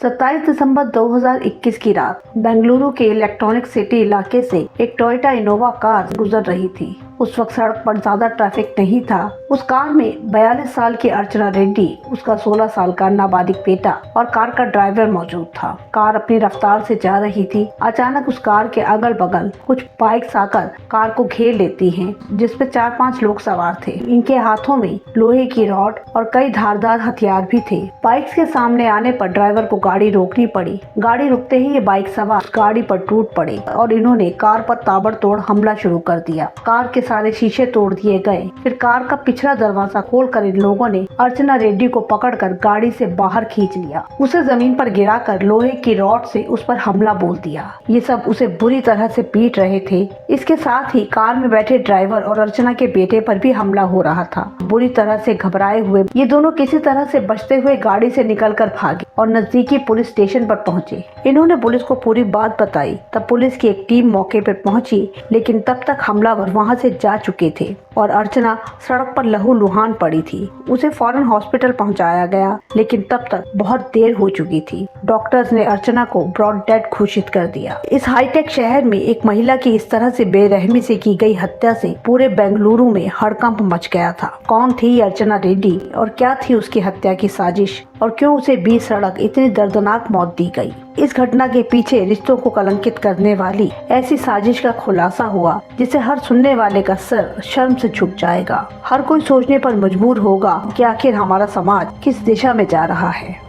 27 दिसंबर 2021 की रात बेंगलुरु के इलेक्ट्रॉनिक सिटी इलाके से एक टोयोटा इनोवा कार गुजर रही थी। उस वक्त सड़क पर ज्यादा ट्रैफिक नहीं था। उस कार में 42 साल की अर्चना रेड्डी, उसका 16 साल का नाबालिग बेटा और कार का ड्राइवर मौजूद था। कार अपनी रफ्तार से जा रही थी। अचानक उस कार के अगल बगल कुछ बाइक्स आकर कार को घेर लेती हैं, जिसपे 4-5 लोग सवार थे। इनके हाथों में लोहे की रॉड और कई धारदार हथियार भी थे। बाइक्स के सामने आने पर ड्राइवर को गाड़ी रोकनी पड़ी। गाड़ी रुकते ही ये बाइक सवार गाड़ी पर टूट पड़े और इन्होंने कार पर ताबड़तोड़ हमला शुरू कर दिया। कार के सारे शीशे तोड़ दिए गए। फिर कार का पिछला दरवाजा खोलकर इन लोगों ने अर्चना रेड्डी को पकड़कर गाड़ी से बाहर खींच लिया। उसे जमीन पर गिराकर लोहे की रॉड से उस पर हमला बोल दिया। ये सब उसे बुरी तरह से पीट रहे थे। इसके साथ ही कार में बैठे ड्राइवर और अर्चना के बेटे पर भी हमला हो रहा था। बुरी तरह से घबराए हुए ये दोनों किसी तरह से बचते हुए गाड़ी से निकलकर भागे और नजदीकी पुलिस स्टेशन पर पहुंचे। इन्होंने पुलिस को पूरी बात बताई। तब पुलिस की एक टीम मौके पर पहुंची, लेकिन तब तक हमलावर वहां से जा चुके थे और अर्चना सड़क पर लहूलुहान पड़ी थी। उसे फौरन हॉस्पिटल पहुंचाया गया, लेकिन तब तक बहुत देर हो चुकी थी। डॉक्टर्स ने अर्चना को ब्रॉड डेड घोषित कर दिया। इस हाईटेक शहर में एक महिला की इस तरह से बेरहमी से की गई हत्या से पूरे बेंगलुरु में हड़कंप मच गया था। कौन थी अर्चना रेड्डी और क्या थी उसकी हत्या की साजिश, और क्यों उसे बीच सड़क इतनी दर्दनाक मौत दी गई? इस घटना के पीछे रिश्तों को कलंकित करने वाली ऐसी साजिश का खुलासा हुआ जिसे हर सुनने वाले का सर शर्म से झुक जाएगा। हर कोई सोचने पर मजबूर होगा कि आखिर हमारा समाज किस दिशा में जा रहा है।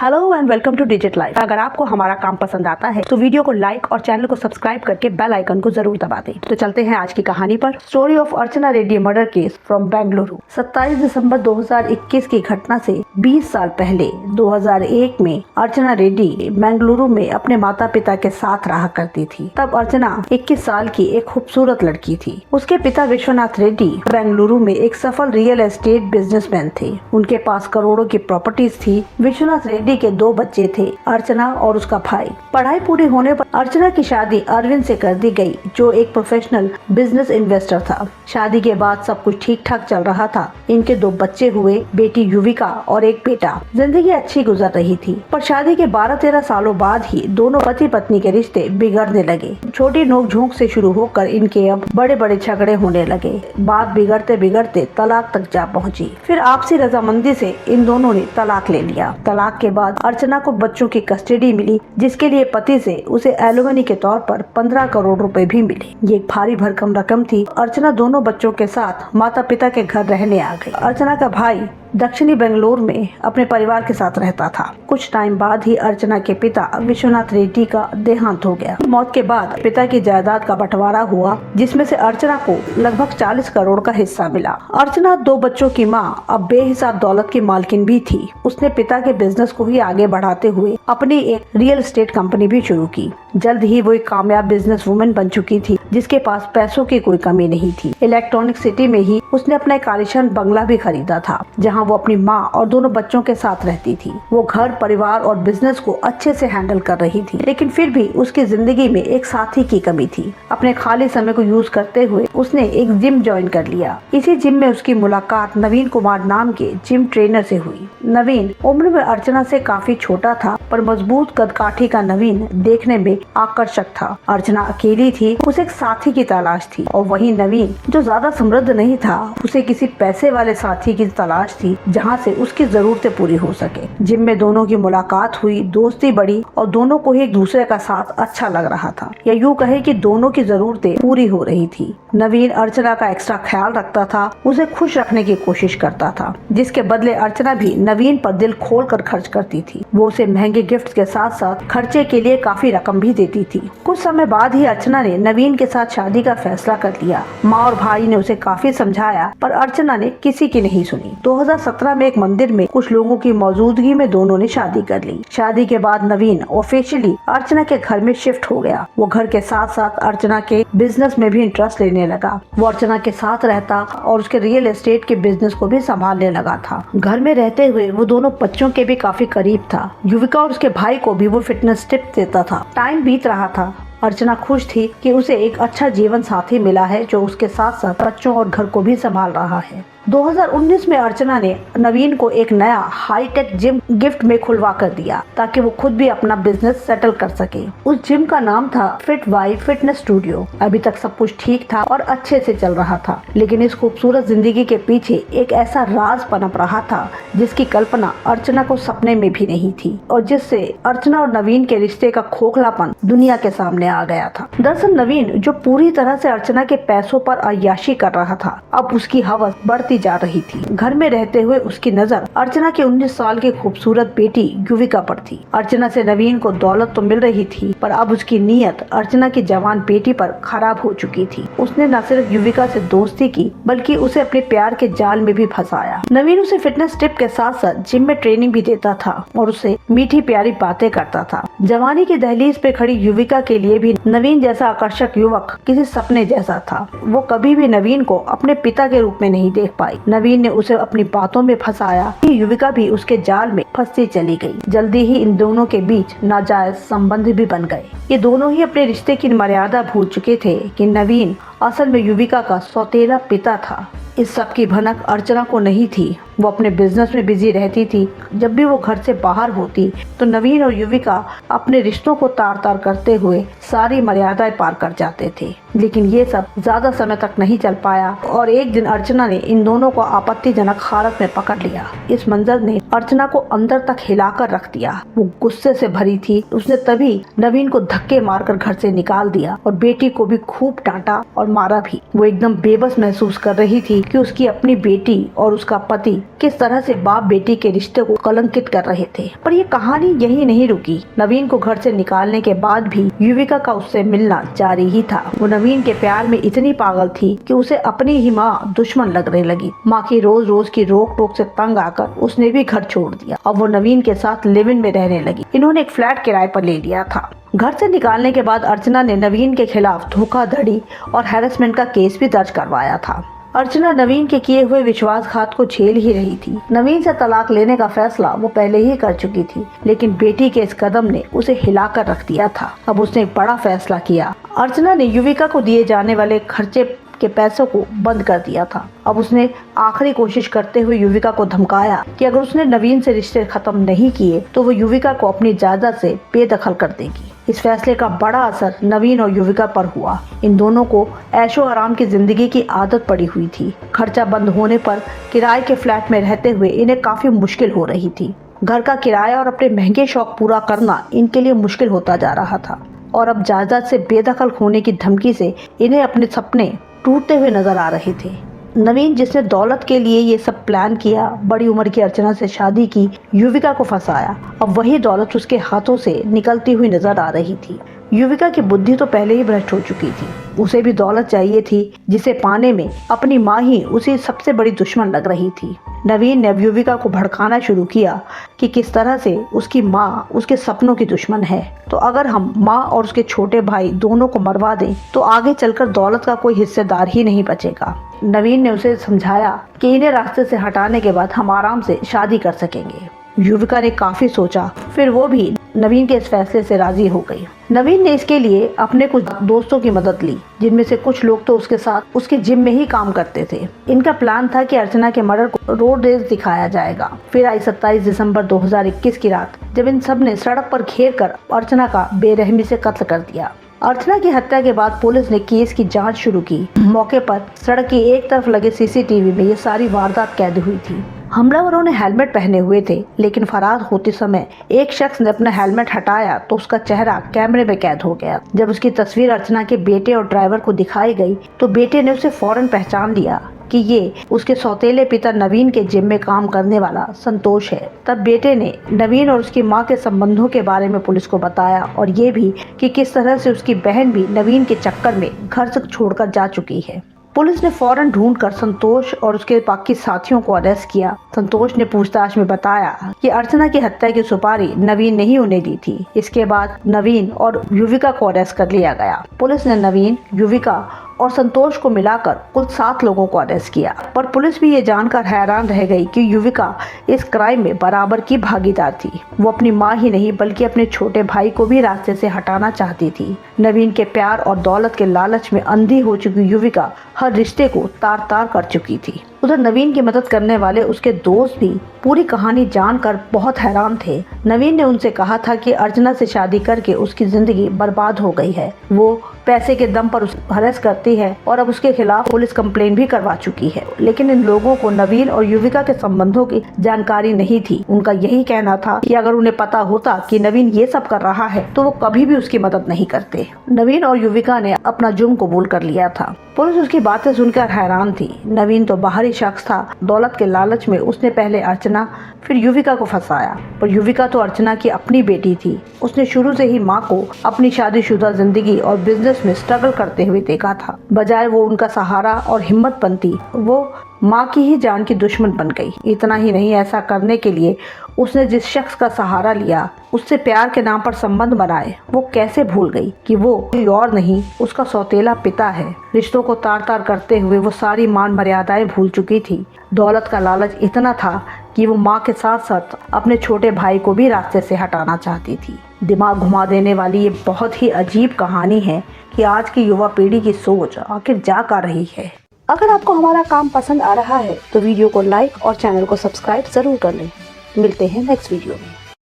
Hello and welcome two digit life. अगर आपको हमारा काम पसंद आता है तो वीडियो को लाइक और चैनल को सब्सक्राइब करके बेल आइकन को जरूर दबा दें। तो चलते हैं आज की कहानी पर। Story of Archana Reddy murder case from Bengaluru. 27 दिसंबर 2021 की घटना से 20 साल पहले 2001 में अर्चना रेड्डी बेंगलुरु में अपने माता पिता के साथ रहा करती थी। तब अर्चना 21 साल की एक खूबसूरत लड़की थी। उसके पिता विश्वनाथ रेड्डी बेंगलुरु में एक सफल रियल एस्टेट बिजनेसमैन थे। उनके पास करोड़ों की प्रॉपर्टीज थी। विश्वनाथ रेड्डी के 2 बच्चे थे, अर्चना और उसका भाई। पढ़ाई पूरी होने पर अर्चना की शादी अरविंद से कर दी गई, जो एक प्रोफेशनल बिजनेस इन्वेस्टर था। शादी के बाद सब कुछ ठीक ठाक चल रहा था। इनके 2 बच्चे हुए, बेटी युविका और एक बेटा। जिंदगी अच्छी गुजर रही थी, पर शादी के 12-13 सालों बाद ही दोनों पति पत्नी के रिश्ते बिगड़ने लगे। छोटी नोक-झोंक से शुरू होकर इनके अब बड़े-बड़े झगड़े होने लगे। बात बिगड़ते बिगड़ते तलाक तक जा पहुंची। फिर आपसी रजामंदी से इन दोनों ने तलाक ले लिया। तलाक के बाद अर्चना को बच्चों की कस्टडी मिली, जिसके लिए पति से उसे एलिमनी के तौर पर 15 करोड़ रुपए भी मिले। ये एक भारी भरकम रकम थी। अर्चना दोनों बच्चों के साथ माता पिता के घर रहने आ गई। अर्चना का भाई दक्षिणी बेंगलुरु में अपने परिवार के साथ रहता था। कुछ टाइम बाद ही अर्चना के पिता विश्वनाथ रेड्डी का देहांत हो गया। मौत के बाद पिता की जायदाद का बंटवारा हुआ, जिसमें से अर्चना को लगभग 40 करोड़ का हिस्सा मिला। अर्चना 2 बच्चों की मां अब बेहिसाब दौलत की मालकिन भी थी। उसने पिता के बिजनेस को ही आगे बढ़ाते हुए अपनी एक रियल एस्टेट कंपनी भी शुरू की। जल्द ही वो एक कामयाब बिजनेस वुमेन बन चुकी थी, जिसके पास पैसों की कोई कमी नहीं थी। इलेक्ट्रॉनिक सिटी में ही उसने अपना एक आलीशान बंगला भी खरीदा था, जहां वो अपनी माँ और दोनों बच्चों के साथ रहती थी। वो घर, परिवार और बिजनेस को अच्छे से हैंडल कर रही थी, लेकिन फिर भी उसकी जिंदगी में एक साथी की कमी थी। अपने खाली समय को यूज करते हुए उसने एक जिम ज्वाइन कर लिया। इसी जिम में उसकी मुलाकात नवीन कुमार नाम के जिम ट्रेनर से हुई। नवीन उम्र में अर्चना से काफी छोटा था, पर मजबूत कदकाठी का नवीन देखने में आकर्षक था। अर्चना अकेली थी, उसे एक साथी की तलाश थी, और वही नवीन, जो ज्यादा समृद्ध नहीं था, उसे किसी पैसे वाले साथी की तलाश थी जहां से उसकी जरूरतें पूरी हो सके। जिम में दोनों की मुलाकात हुई, दोस्ती बढ़ी और दोनों को ही एक दूसरे का साथ अच्छा लग रहा था, या यूं कहे कि दोनों की जरूरतें पूरी हो रही थी। नवीन अर्चना का एक्स्ट्रा ख्याल रखता था, उसे खुश रखने की कोशिश करता था, जिसके बदले अर्चना भी नवीन पर दिल खोल कर खर्च करती थी। वो उसे महंगे गिफ्ट के साथ साथ खर्चे के लिए काफी रकम भी भी देती थी। कुछ समय बाद ही अर्चना ने नवीन के साथ शादी का फैसला कर लिया। माँ और भाई ने उसे काफी समझाया पर अर्चना ने किसी की नहीं सुनी। 2017 में एक मंदिर में कुछ लोगों की मौजूदगी में दोनों ने शादी कर ली। शादी के बाद नवीन ऑफिशियली अर्चना के घर में शिफ्ट हो गया। वो घर के साथ साथ अर्चना के बिजनेस में भी इंटरेस्ट लेने लगा। वो अर्चना के साथ रहता और उसके रियल एस्टेट के बिजनेस को भी संभालने लगा था। घर में रहते हुए वो दोनों बच्चों के भी काफी करीब था। युविका और उसके भाई को भी वो फिटनेस टिप देता था। टाइम बीत रहा था। अर्चना खुश थी कि उसे एक अच्छा जीवन साथी मिला है जो उसके साथ साथ बच्चों और घर को भी संभाल रहा है। 2019 में अर्चना ने नवीन को एक नया हाईटेक जिम गिफ्ट में खुलवा कर दिया ताकि वो खुद भी अपना बिजनेस सेटल कर सके। उस जिम का नाम था फिट वाई फिटनेस स्टूडियो। अभी तक सब कुछ ठीक था और अच्छे से चल रहा था, लेकिन इस खूबसूरत जिंदगी के पीछे एक ऐसा राज पनप रहा था जिसकी कल्पना अर्चना को सपने में भी नहीं थी और जिससे अर्चना और नवीन के रिश्ते का खोखलापन दुनिया के सामने आ गया था। दरअसल नवीन जो पूरी तरह से अर्चना के पैसों पर अय्याशी कर रहा था, अब उसकी हवस बढ़ती जा रही थी। घर में रहते हुए उसकी नजर अर्चना की 19 साल की खूबसूरत बेटी युविका पर थी। अर्चना से नवीन को दौलत तो मिल रही थी पर अब उसकी नीयत अर्चना की जवान बेटी पर खराब हो चुकी थी। उसने न सिर्फ युविका से दोस्ती की बल्कि उसे अपने प्यार के जाल में भी फंसाया। नवीन उसे फिटनेस टिप के साथ साथ जिम में ट्रेनिंग भी देता था और उसे मीठी प्यारी बातें करता था। जवानी की दहलीज पे खड़ी युविका के लिए भी नवीन जैसा आकर्षक युवक किसी सपने जैसा था। वो कभी भी नवीन को अपने पिता के रूप में नहीं देख पाई। नवीन ने उसे अपनी बातों में फंसाया। युविका भी उसके जाल में फंसती चली गई। जल्दी ही इन दोनों के बीच नाजायज संबंध भी बन गए। ये दोनों ही अपने रिश्ते की मर्यादा भूल चुके थे कि नवीन असल में युविका का सौतेला पिता था। इस सब की भनक अर्चना को नहीं थी। वो अपने बिजनेस में बिजी रहती थी। जब भी वो घर से बाहर होती तो नवीन और युविका अपने रिश्तों को तार तार करते हुए सारी मर्यादाएं पार कर जाते थे। लेकिन ये सब ज्यादा समय तक नहीं चल पाया और एक दिन अर्चना ने इन दोनों को आपत्तिजनक हालत में पकड़ लिया। इस मंजर ने अर्चना को अंदर तक हिलाकर रख दिया। वो गुस्से से भरी थी। उसने तभी नवीन को धक्के मारकर घर से निकाल दिया और बेटी को भी खूब डांटा और मारा भी। वो एकदम बेबस महसूस कर रही थी कि उसकी अपनी बेटी और उसका पति किस तरह से बाप बेटी के रिश्ते को कलंकित कर रहे थे। पर ये कहानी यही नहीं रुकी। नवीन को घर से निकालने के बाद भी युविका का उससे मिलना जारी ही था। वो नवीन के प्यार में इतनी पागल थी कि उसे अपनी ही माँ दुश्मन लगने लगी। माँ की रोज रोज की रोक टोक से तंग आकर उसने भी घर छोड़ दिया। अब वो नवीन के साथ लिव इन में रहने लगी। इन्होंने एक फ्लैट किराए पर ले लिया था। घर से निकालने के बाद अर्चना ने नवीन के खिलाफ धोखाधड़ी और हैरेसमेंट का केस भी दर्ज करवाया था। अर्चना नवीन के किए हुए विश्वासघात को झेल ही रही थी। नवीन से तलाक लेने का फैसला वो पहले ही कर चुकी थी, लेकिन बेटी के इस कदम ने उसे हिलाकर रख दिया था। अब उसने एक बड़ा फैसला किया। अर्चना ने युविका को दिए जाने वाले खर्चे के पैसों को बंद कर दिया था। अब उसने आखिरी कोशिश करते हुए युविका को धमकाया कि अगर उसने नवीन से रिश्ते खत्म नहीं किए तो वो युविका को अपनी जायदाद से बेदखल कर देगी। इस फैसले का बड़ा असर नवीन और युविका पर हुआ। इन दोनों को ऐशो आराम की जिंदगी की आदत पड़ी हुई थी। खर्चा बंद होने पर किराए के फ्लैट में रहते हुए इन्हें काफी मुश्किल हो रही थी। घर का किराया और अपने महंगे शौक पूरा करना इनके लिए मुश्किल होता जा रहा था और अब जायदाद से बेदखल होने की धमकी से इन्हें अपने सपने टूटते हुए नजर आ रहे थे। नवीन जिसने दौलत के लिए ये सब प्लान किया, बड़ी उम्र की अर्चना से शादी की, युविका को फंसाया, अब वही दौलत उसके हाथों से निकलती हुई नजर आ रही थी। युविका की बुद्धि तो पहले ही भ्रष्ट हो चुकी थी। उसे भी दौलत चाहिए थी जिसे पाने में अपनी माँ ही उसे सबसे बड़ी दुश्मन लग रही थी। नवीन ने युविका को भड़काना शुरू किया कि किस तरह से उसकी माँ उसके सपनों की दुश्मन है। तो अगर हम माँ और उसके छोटे भाई दोनों को मरवा दें तो आगे चलकर दौलत का कोई हिस्सेदार ही नहीं बचेगा। नवीन ने उसे समझाया कि इन्हें रास्ते से हटाने के बाद हम आराम से शादी कर सकेंगे। युविका ने काफी सोचा, फिर वो भी नवीन के इस फैसले से राजी हो गई। नवीन ने इसके लिए अपने कुछ दोस्तों की मदद ली, जिनमें से कुछ लोग तो उसके साथ उसके जिम में ही काम करते थे। इनका प्लान था कि अर्चना के मर्डर को रोड रेस दिखाया जाएगा। फिर आई 27 दिसंबर 2021 की रात, जब इन सब ने सड़क पर घेर कर अर्चना का बेरहमी से कत्ल कर दिया। अर्चना की हत्या के बाद पुलिस ने केस की जांच शुरू की। मौके पर सड़क की एक तरफ लगे सीसीटीवी में ये सारी वारदात कैद हुई थी। हमलावरों ने हेलमेट पहने हुए थे, लेकिन फरार होते समय एक शख्स ने अपना हेलमेट हटाया तो उसका चेहरा कैमरे में कैद हो गया। जब उसकी तस्वीर अर्चना के बेटे और ड्राइवर को दिखाई गई तो बेटे ने उसे फौरन पहचान लिया। कि ये उसके सौतेले पिता नवीन के जिम में काम करने वाला संतोष है। तब बेटे ने नवीन और उसकी मां के संबंधों के बारे में पुलिस को बताया और ये भी कि किस तरह से उसकी बहन भी नवीन के चक्कर में घर से छोड़कर जा चुकी है। पुलिस ने फौरन ढूंढकर संतोष और उसके बाकी साथियों को अरेस्ट किया। संतोष ने पूछताछ में बताया कि अर्चना की हत्या की सुपारी नवीन ने ही उन्हें दी थी। इसके बाद नवीन और युविका को अरेस्ट कर लिया गया। पुलिस ने नवीन, युविका और संतोष को मिलाकर कुल 7 लोगों को अरेस्ट किया। पर पुलिस भी ये जानकर हैरान रह गई कि युविका इस क्राइम में बराबर की भागीदार थी। वो अपनी मां ही नहीं बल्कि अपने छोटे भाई को भी रास्ते से हटाना चाहती थी। नवीन के प्यार और दौलत के लालच में अंधी हो चुकी युविका हर रिश्ते को तार तार कर चुकी थी। उधर नवीन की मदद करने वाले उसके दोस्त भी पूरी कहानी जानकर बहुत हैरान थे। नवीन ने उनसे कहा था कि अर्चना से शादी करके उसकी जिंदगी बर्बाद हो गई है। वो पैसे के दम पर उसे हरेस करती है और अब उसके खिलाफ पुलिस कंप्लेन भी करवा चुकी है। लेकिन इन लोगों को नवीन और युविका के संबंधों की जानकारी नहीं थी। उनका यही कहना था कि अगर उन्हें पता होता कि नवीन ये सब कर रहा है तो वो कभी भी उसकी मदद नहीं करते। नवीन और युविका ने अपना जुर्म कबूल कर लिया था। पुलिस उसकी बातें सुनकर हैरान थी। नवीन तो बाहरी शख्स था। दौलत के लालच में उसने पहले अर्चना फिर युविका को फंसाया, पर युविका तो अर्चना की अपनी बेटी थी। उसने शुरू से ही माँ को अपनी शादीशुदा जिंदगी और बिजनेस में स्ट्रगल करते हुए देखा था। बजाय वो उनका सहारा और हिम्मत बनती, वो माँ की ही जान की दुश्मन बन गई। इतना ही नहीं, ऐसा करने के लिए उसने जिस शख्स का सहारा लिया, उससे प्यार के नाम पर संबंध बनाए, वो कैसे भूल गई कि वो कोई और नहीं उसका सौतेला पिता है। रिश्तों को तार तार करते हुए वो सारी मान मर्यादाएं भूल चुकी थी। दौलत का लालच इतना था कि वो माँ के साथ साथ अपने छोटे भाई को भी रास्ते से हटाना चाहती थी। दिमाग घुमा देने वाली ये बहुत ही अजीब कहानी है कि आज की युवा पीढ़ी की सोच आखिर जा कर रही है। अगर आपको हमारा काम पसंद आ रहा है तो वीडियो को लाइक और चैनल को सब्सक्राइब जरूर कर लें। मिलते हैं नेक्स्ट वीडियो में।